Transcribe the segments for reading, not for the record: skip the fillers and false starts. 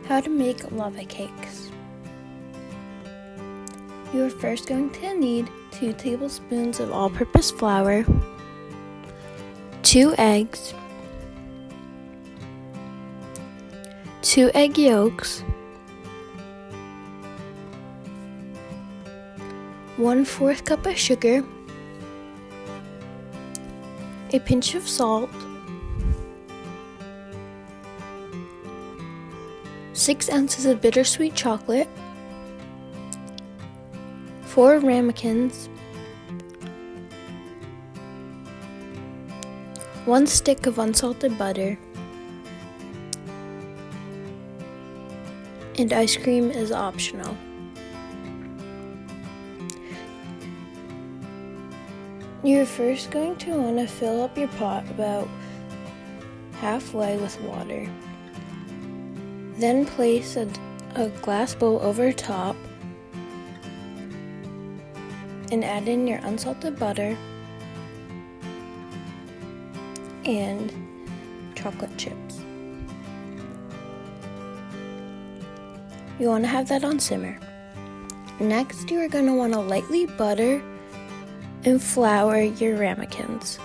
How to make lava cakes. You are first going to need 2 tablespoons of all-purpose flour, 2 eggs, 2 egg yolks, 1/4 cup of sugar, a pinch of salt, 6 ounces of bittersweet chocolate, 4 ramekins, 1 stick of unsalted butter, and ice cream is optional. You're first going to want to fill up your pot about halfway with water. Then place a glass bowl over top and add in your unsalted butter and chocolate chips. You want to have that on simmer. Next, you are going to want to lightly butter and flour your ramekins.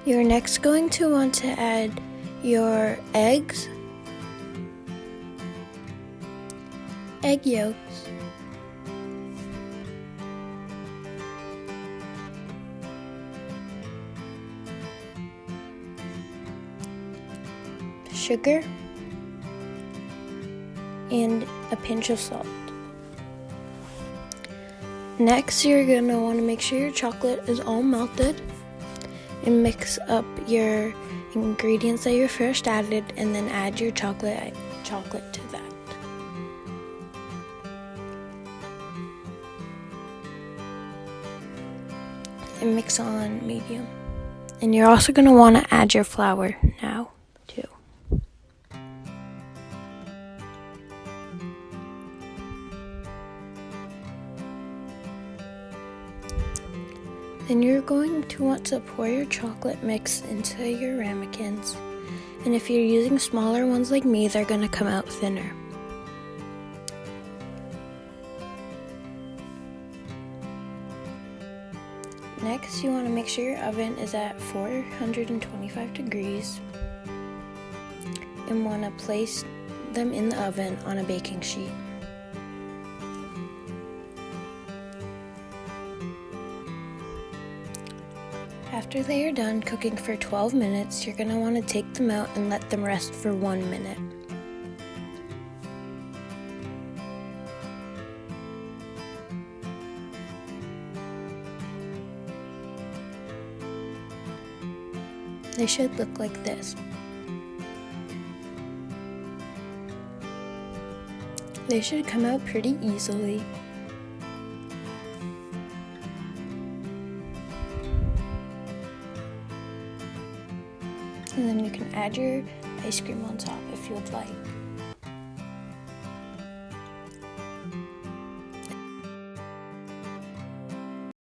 You're next going to want to add your eggs, egg yolks, sugar, and a pinch of salt. Next, you're going to want to make sure your chocolate is all melted and mix up your ingredients that you first added and then add your chocolate to that. And mix on medium. And you're also going to want to add your flour now too. Then you're going to want to pour your chocolate mix into your ramekins. And if you're using smaller ones like me, they're going to come out thinner. Next, you want to make sure your oven is at 425 degrees and want to place them in the oven on a baking sheet. After they are done cooking for 12 minutes, you're going to want to take them out and let them rest for 1 minute. They should look like this. They should come out pretty easily. And then you can add your ice cream on top if you would like.